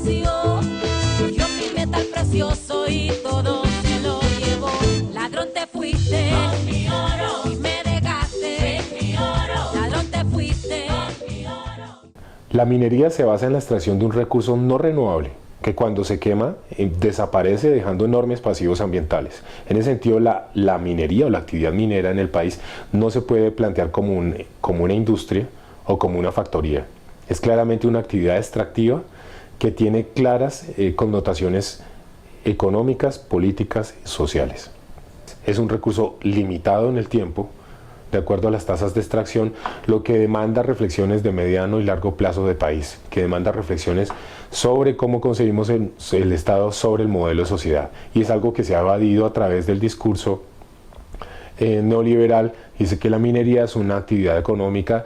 desapareció. Yo mi metal precioso y todo se lo llevó. Ladrón te fuiste con mi oro y me dejaste sin mi oro. Ladrón te fuiste con mi oro. La minería se basa en la extracción de un recurso no renovable, que cuando se quema desaparece dejando enormes pasivos ambientales. En ese sentido, la minería o la actividad minera en el país no se puede plantear como una industria o como una factoría. Es claramente una actividad extractiva que tiene claras connotaciones económicas, políticas y sociales. Es un recurso limitado en el tiempo, de acuerdo a las tasas de extracción, lo que demanda reflexiones de mediano y largo plazo de país, que demanda reflexiones sobre cómo concebimos el Estado sobre el modelo de sociedad. Y es algo que se ha evadido a través del discurso neoliberal. Dice que la minería es una actividad económica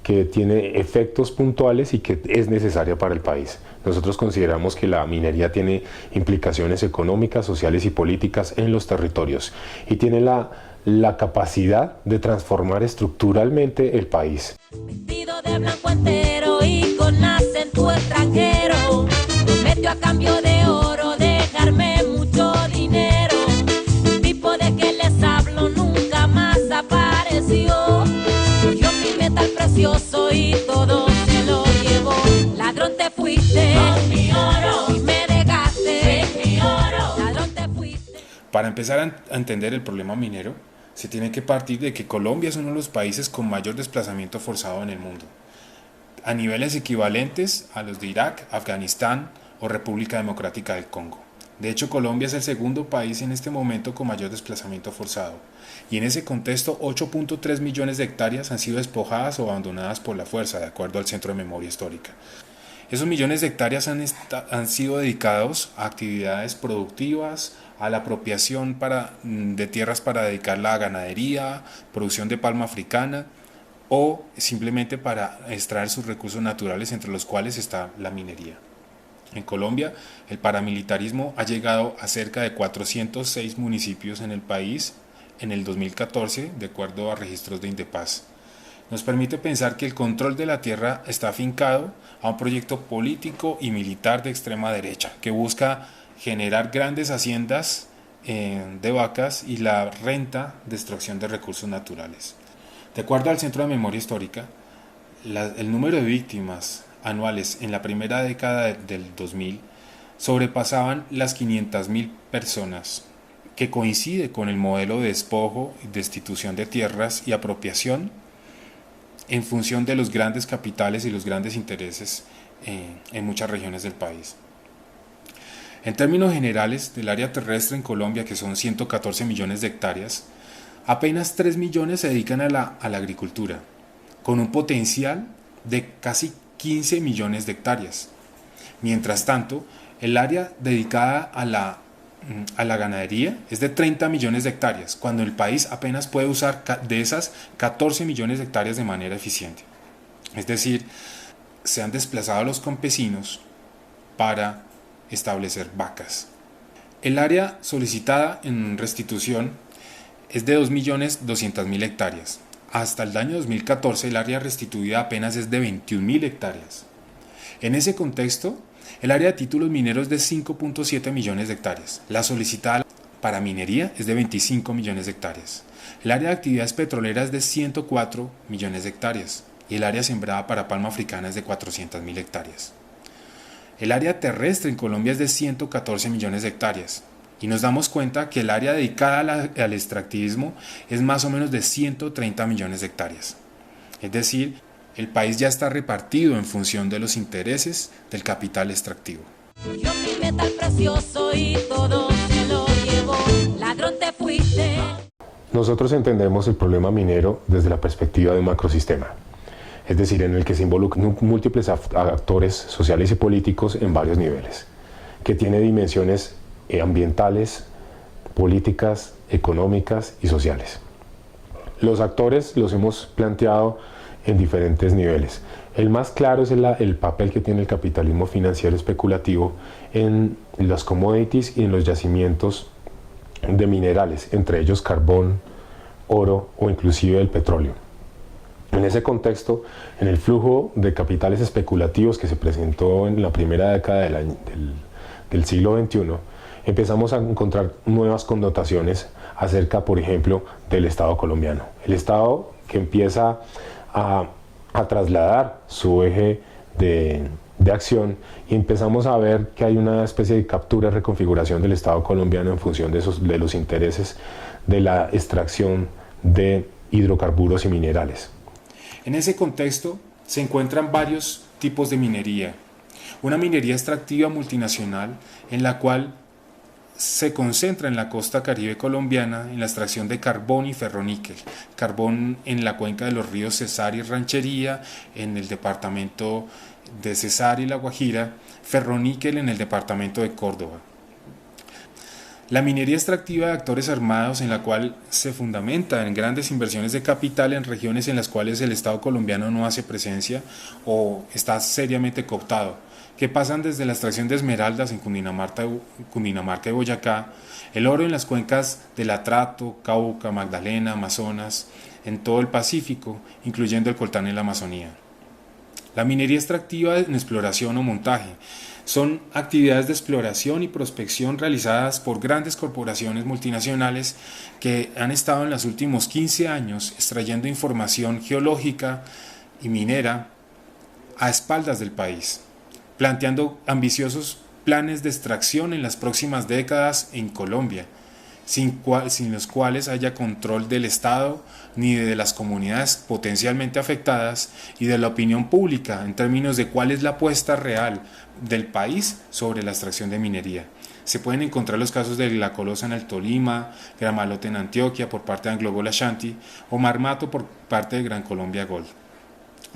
que tiene efectos puntuales y que es necesaria para el país. Nosotros consideramos que la minería tiene implicaciones económicas, sociales y políticas en los territorios y tiene la capacidad de transformar estructuralmente el país. Vestido de blanco entero y con acento extranjero, prometió a cambio de oro dejarme mucho dinero. El tipo de que les hablo nunca más apareció. Yo mi metal precioso y todo se lo llevó. Ladrón te fuiste con mi oro y me dejaste sin mi oro. Ladrón te fuiste. Para empezar a entender el problema minero, se tiene que partir de que Colombia es uno de los países con mayor desplazamiento forzado en el mundo, a niveles equivalentes a los de Irak, Afganistán o República Democrática del Congo. De hecho, Colombia es el segundo país en este momento con mayor desplazamiento forzado, y en ese contexto 8.3 millones de hectáreas han sido despojadas o abandonadas por la fuerza, de acuerdo al Centro de Memoria Histórica. Esos millones de hectáreas han sido dedicados a actividades productivas, a la apropiación de tierras para dedicarla a ganadería, producción de palma africana o simplemente para extraer sus recursos naturales, entre los cuales está la minería. En Colombia, el paramilitarismo ha llegado a cerca de 406 municipios en el país en el 2014, de acuerdo a registros de Indepaz. Nos permite pensar que el control de la tierra está afincado a un proyecto político y militar de extrema derecha que busca generar grandes haciendas de vacas y la renta de extracción de recursos naturales. De acuerdo al Centro de Memoria Histórica, el número de víctimas anuales en la primera década del 2000 sobrepasaban las 500.000 personas, que coincide con el modelo de despojo y destitución de tierras y apropiación en función de los grandes capitales y los grandes intereses en muchas regiones del país. En términos generales, del área terrestre en Colombia, que son 114 millones de hectáreas, apenas 3 millones se dedican a la agricultura, con un potencial de casi 15 millones de hectáreas. Mientras tanto, el área dedicada a la ganadería es de 30 millones de hectáreas, cuando el país apenas puede usar de esas 14 millones de hectáreas de manera eficiente. Es decir, se han desplazado a los campesinos para establecer vacas. El área solicitada en restitución es de 2.200.000 hectáreas. Hasta el año 2014 el área restituida apenas es de 21.000 hectáreas. En ese contexto, el área de títulos mineros es de 5.7 millones de hectáreas. La solicitada para minería es de 25 millones de hectáreas. El área de actividades petroleras es de 104 millones de hectáreas. Y el área sembrada para palma africana es de 400.000 hectáreas. El área terrestre en Colombia es de 114 millones de hectáreas. Y nos damos cuenta que el área dedicada al extractivismo es más o menos de 130 millones de hectáreas. Es decir, el país ya está repartido en función de los intereses del capital extractivo. Yo mi metal precioso y todo se lo llevó. Ladrón te fuiste. Nosotros entendemos el problema minero desde la perspectiva de un macrosistema, es decir, en el que se involucran múltiples actores sociales y políticos en varios niveles, que tiene dimensiones ambientales, políticas, económicas y sociales. Los actores los hemos planteado en diferentes niveles. El más claro es el papel que tiene el capitalismo financiero especulativo en las commodities y en los yacimientos de minerales, entre ellos carbón, oro o inclusive el petróleo. En ese contexto, en el flujo de capitales especulativos que se presentó en la primera década del siglo XXI, empezamos a encontrar nuevas connotaciones acerca, por ejemplo, del Estado colombiano. El Estado que empieza a trasladar su eje de acción, y empezamos a ver que hay una especie de captura y reconfiguración del Estado colombiano en función de los intereses de la extracción de hidrocarburos y minerales. En ese contexto se encuentran varios tipos de minería. Una minería extractiva multinacional en la cual se concentra en la costa caribe colombiana en la extracción de carbón y ferroníquel. Carbón en la cuenca de los ríos Cesar y Ranchería, en el departamento de Cesar y La Guajira, ferroníquel en el departamento de Córdoba. La minería extractiva de actores armados, en la cual se fundamenta en grandes inversiones de capital en regiones en las cuales el Estado colombiano no hace presencia o está seriamente cooptado, que pasan desde la extracción de esmeraldas en Cundinamarca y Boyacá, el oro en las cuencas del Atrato, Cauca, Magdalena, Amazonas, en todo el Pacífico, incluyendo el coltán en la Amazonía. La minería extractiva en exploración o montaje son actividades de exploración y prospección realizadas por grandes corporaciones multinacionales que han estado en los últimos 15 años extrayendo información geológica y minera a espaldas del país, planteando ambiciosos planes de extracción en las próximas décadas en Colombia, sin los cuales haya control del Estado ni de las comunidades potencialmente afectadas y de la opinión pública en términos de cuál es la apuesta real del país sobre la extracción de minería. Se pueden encontrar los casos de La Colosa en el Tolima, Gramalote en Antioquia por parte de Anglo Gold Ashanti o Marmato por parte de Gran Colombia Gold.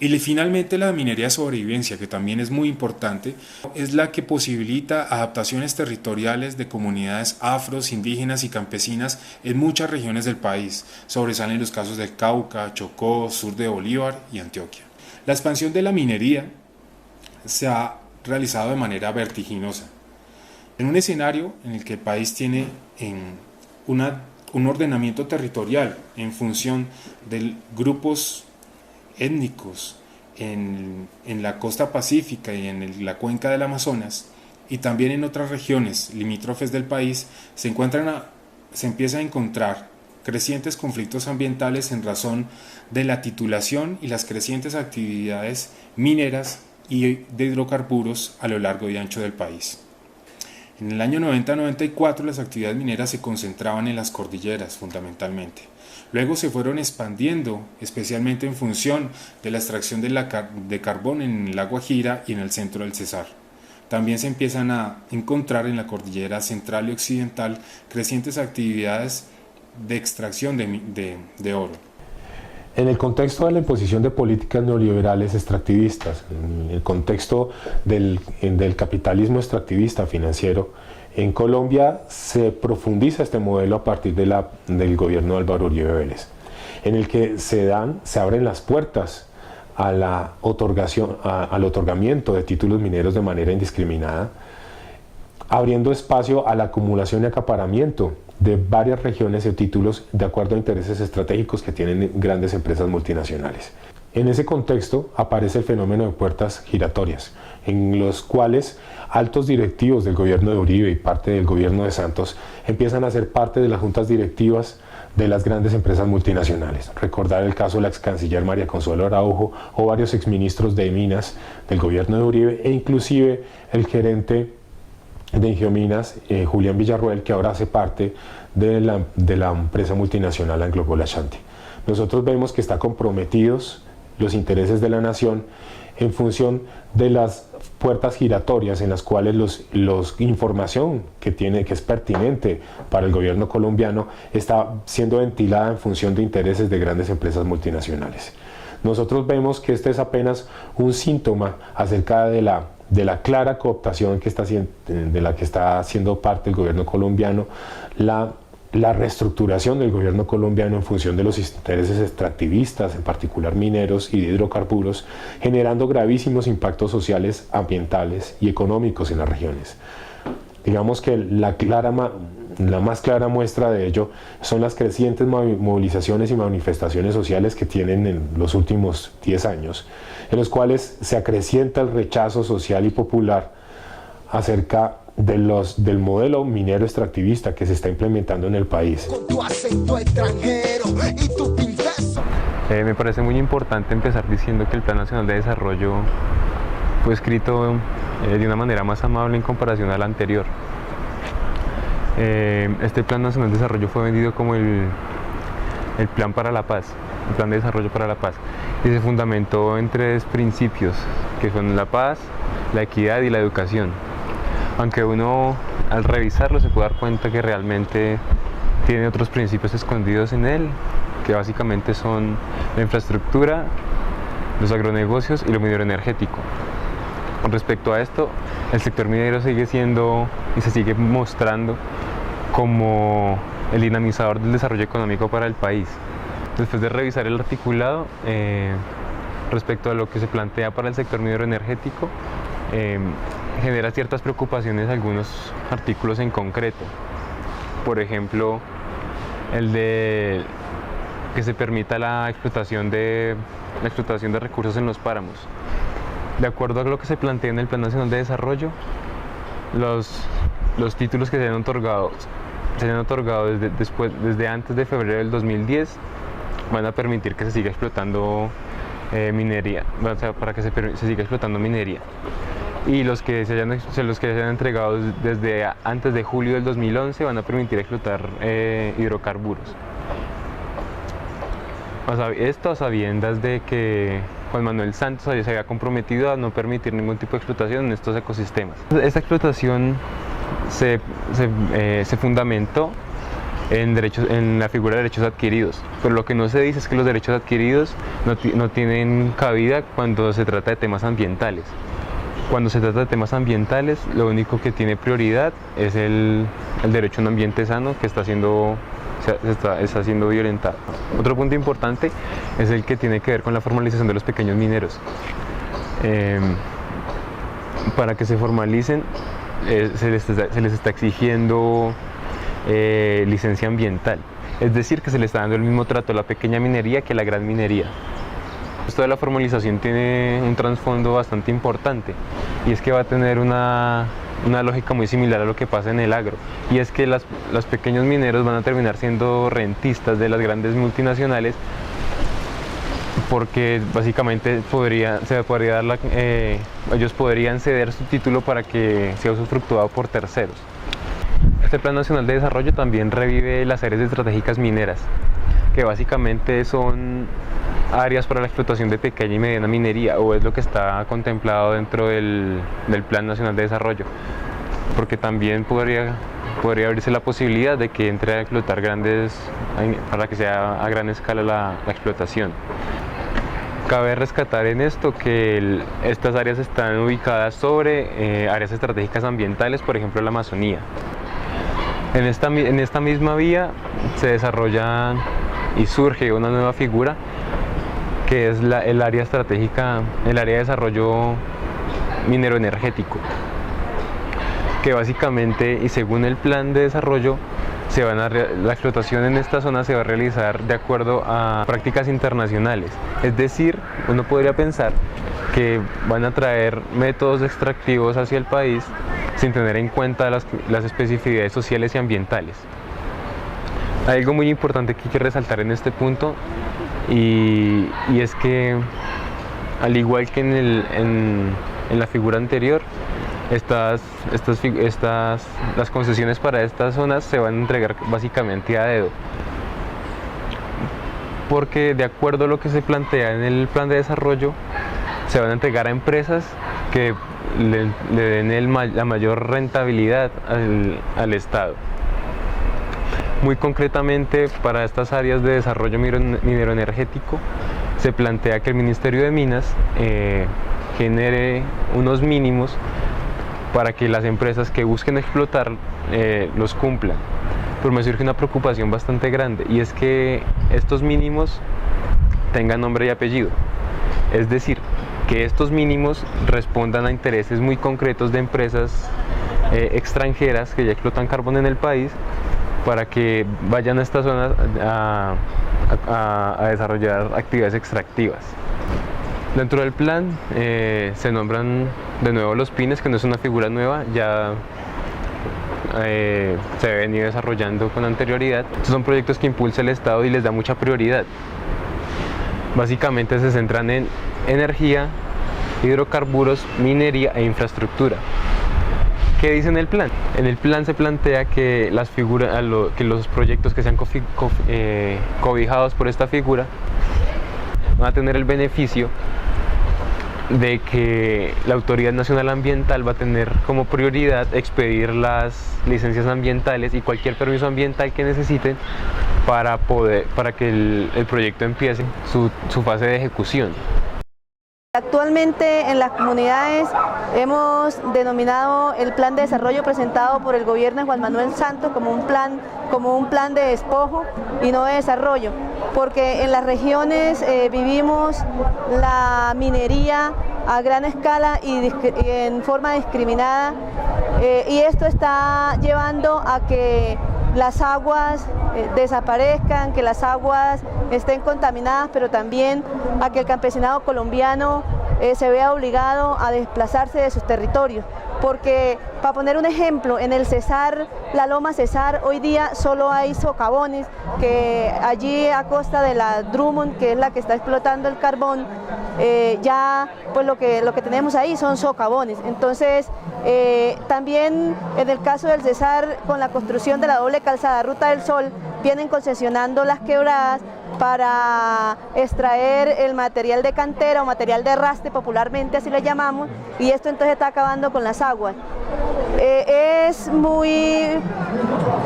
Y finalmente la minería de sobrevivencia, que también es muy importante, es la que posibilita adaptaciones territoriales de comunidades afros, indígenas y campesinas en muchas regiones del país. Sobresalen los casos del Cauca, Chocó, sur de Bolívar y Antioquia. La expansión de la minería se ha realizado de manera vertiginosa. En un escenario en el que el país tiene un ordenamiento territorial en función de grupos étnicos en la costa pacífica y en la cuenca del Amazonas, y también en otras regiones limítrofes del país, se empieza a encontrar crecientes conflictos ambientales en razón de la titulación y las crecientes actividades mineras y de hidrocarburos a lo largo y ancho del país. En el año 90-94 las actividades mineras se concentraban en las cordilleras fundamentalmente. Luego se fueron expandiendo, especialmente en función de la extracción de carbón en La Guajira y en el centro del Cesar. También se empiezan a encontrar en la cordillera central y occidental crecientes actividades de extracción de oro. En el contexto de la imposición de políticas neoliberales extractivistas, en el contexto del capitalismo extractivista financiero, en Colombia se profundiza este modelo a partir del gobierno de Álvaro Uribe Vélez, en el que se abren las puertas al otorgamiento de títulos mineros de manera indiscriminada, abriendo espacio a la acumulación y acaparamiento de varias regiones de títulos de acuerdo a intereses estratégicos que tienen grandes empresas multinacionales. En ese contexto aparece el fenómeno de puertas giratorias, en los cuales altos directivos del gobierno de Uribe y parte del gobierno de Santos empiezan a ser parte de las juntas directivas de las grandes empresas multinacionales. Recordar el caso de la ex canciller María Consuelo Araujo o varios exministros de Minas del gobierno de Uribe, e inclusive el gerente de Ingiominas, Julián Villarroel, que ahora hace parte de la empresa multinacional Anglo Gold Ashanti. Nosotros vemos que están comprometidos los intereses de la nación en función de las puertas giratorias en las cuales información que es pertinente para el gobierno colombiano está siendo ventilada en función de intereses de grandes empresas multinacionales. Nosotros vemos que este es apenas un síntoma acerca de la clara cooptación de la que está haciendo parte el gobierno colombiano, la reestructuración del gobierno colombiano en función de los intereses extractivistas, en particular mineros y de hidrocarburos, generando gravísimos impactos sociales, ambientales y económicos en las regiones. Digamos que la más clara muestra de ello son las crecientes movilizaciones y manifestaciones sociales que tienen en los últimos 10 años, en los cuales se acrecienta el rechazo social y popular acerca del modelo minero extractivista que se está implementando en el país. Con tu acento extranjero y tu pintazo. Me parece muy importante empezar diciendo que el Plan Nacional de Desarrollo fue escrito de una manera más amable en comparación al anterior. Este Plan Nacional de Desarrollo fue vendido como el Plan para la Paz, el Plan de Desarrollo para la Paz, y se fundamentó en 3 principios, que son la paz, la equidad y la educación. Aunque uno al revisarlo se puede dar cuenta que realmente tiene otros principios escondidos en él, que básicamente son la infraestructura, los agronegocios y lo minero energético. Con respecto a esto, el sector minero sigue siendo y se sigue mostrando como el dinamizador del desarrollo económico para el país. Después de revisar el articulado, respecto a lo que se plantea para el sector minero energético, genera ciertas preocupaciones algunos artículos en concreto. Por ejemplo, el de que se permita la explotación de recursos en los páramos. De acuerdo a lo que se plantea en el Plan Nacional de Desarrollo, los títulos que se han otorgado desde antes de febrero del 2010 van a permitir que se siga explotando minería, o sea, para que se siga explotando minería. Y los que se hayan entregado desde antes de julio del 2011 van a permitir explotar hidrocarburos. Esto a sabiendas de que Juan Manuel Santos se había comprometido a no permitir ningún tipo de explotación en estos ecosistemas. Esta explotación se fundamentó en la figura de derechos adquiridos, pero lo que no se dice es que los derechos adquiridos no tienen cabida cuando se trata de temas ambientales. Cuando se trata de temas ambientales, lo único que tiene prioridad es el derecho a un ambiente sano que está siendo violentado. Otro punto importante es el que tiene que ver con la formalización de los pequeños mineros. Para que se formalicen, se les está exigiendo licencia ambiental, es decir, que se le está dando el mismo trato a la pequeña minería que a la gran minería. Esto de la formalización tiene un trasfondo bastante importante, y es que va a tener una lógica muy similar a lo que pasa en el agro, y es que los pequeños mineros van a terminar siendo rentistas de las grandes multinacionales, porque básicamente ellos podrían ceder su título para que sea usufructuado por terceros. Este Plan Nacional de Desarrollo también revive las áreas estratégicas mineras, que básicamente son áreas para la explotación de pequeña y mediana minería, o es lo que está contemplado dentro del Plan Nacional de Desarrollo, porque también podría abrirse la posibilidad de que entre a explotar para que sea a gran escala la explotación. Cabe rescatar en esto que estas áreas están ubicadas sobre áreas estratégicas ambientales, por ejemplo la Amazonía. En esta misma vía se desarrolla y surge una nueva figura, que es el área estratégica, el área de desarrollo minero energético, que básicamente, y según el plan de desarrollo, la explotación en esta zona se va a realizar de acuerdo a prácticas internacionales. Es decir, uno podría pensar que van a traer métodos extractivos hacia el país sin tener en cuenta las especificidades sociales y ambientales. Hay algo muy importante que hay que resaltar en este punto, y es que, al igual que en la figura anterior, las concesiones para estas zonas se van a entregar básicamente a dedo, porque de acuerdo a lo que se plantea en el plan de desarrollo, se van a entregar a empresas que le den la mayor rentabilidad al Estado. Muy concretamente, para estas áreas de desarrollo minero energético, se plantea que el Ministerio de Minas genere unos mínimos para que las empresas que busquen explotar los cumplan. Pero me surge una preocupación bastante grande, y es que estos mínimos tengan nombre y apellido. Es decir, que estos mínimos respondan a intereses muy concretos de empresas extranjeras que ya explotan carbón en el país para que vayan a estas zonas a desarrollar actividades extractivas. Dentro del plan se nombran de nuevo los pines, que no es una figura nueva, ya se ha venido desarrollando con anterioridad. Estos son proyectos que impulsa el Estado y les da mucha prioridad. Básicamente se centran en energía, hidrocarburos, minería e infraestructura. ¿Qué dice en el plan? En el plan se plantea que que los proyectos que sean cobijados por esta figura van a tener el beneficio de que la Autoridad Nacional Ambiental va a tener como prioridad expedir las licencias ambientales y cualquier permiso ambiental que necesiten para que el proyecto empiece su fase de ejecución. Actualmente en las comunidades hemos denominado el plan de desarrollo presentado por el gobierno de Juan Manuel Santos como un plan de despojo y no de desarrollo, porque en las regiones vivimos la minería a gran escala y en forma discriminada, y esto está llevando a que las aguas desaparezcan, que las aguas estén contaminadas, pero también a que el campesinado colombiano se vea obligado a desplazarse de sus territorios. Porque, para poner un ejemplo, en el Cesar, la Loma Cesar, hoy día solo hay socavones, que allí a costa de la Drummond, que es la que está explotando el carbón, ya pues lo que tenemos ahí son socavones. Entonces, también en el caso del Cesar, con la construcción de la doble calzada Ruta del Sol, vienen concesionando las quebradas para extraer el material de cantera o material de raste, popularmente así le llamamos, y esto entonces está acabando con las aguas. Es muy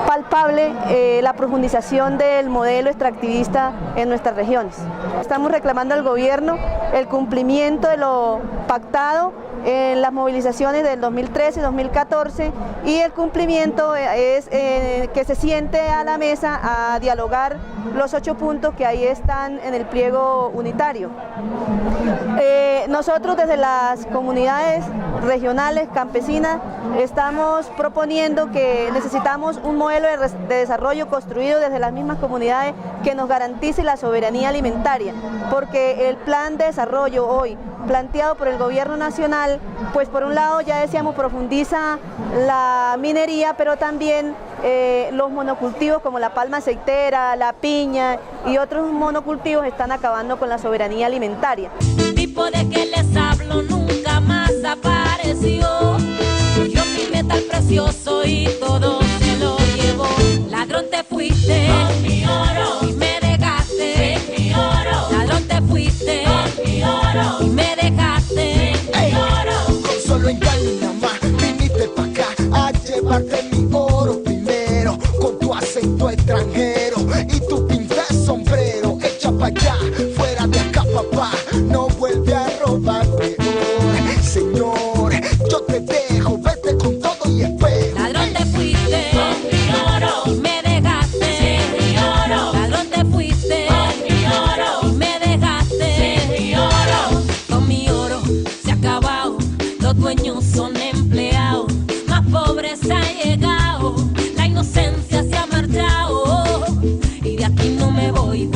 palpable la profundización del modelo extractivista en nuestras regiones. Estamos reclamando al gobierno el cumplimiento de lo pactado en las movilizaciones del 2013 y 2014, y el cumplimiento es que se siente a la mesa a dialogar los 8 puntos que ahí están en el pliego unitario. Nosotros desde las comunidades regionales campesinas estamos proponiendo que necesitamos un modelo de desarrollo construido desde las mismas comunidades que nos garantice la soberanía alimentaria, porque el plan de desarrollo hoy planteado por el gobierno nacional, pues por un lado ya decíamos profundiza la minería, pero también los monocultivos como la palma aceitera, la piña y otros monocultivos están acabando con la soberanía alimentaria. El tipo de que les hablo nunca más apareció. Yo mi metal precioso y todo se lo llevó. Ladrón te fuiste con mi oro y me dejaste sin mi oro. Ladrón te fuiste con mi oro y me dejaste sin mi oro. Con solo engaño nada más viniste pa' acá a llevarte mi oro primero, con tu acento extranjero y tu pinta de sombrero. Echa pa' allá, fuera de acá papá, no vuelve a robar peor. Señor, yo te dejo, vete con todo y espejo. Ladrón te fuiste con mi oro y me dejaste sin mi oro. Ladrón te fuiste con mi oro y me dejaste sin mi oro. Con mi oro se ha acabado, los dueños son empleados, más pobreza ha llegado, la inocencia se ha marchado y de aquí no me voy.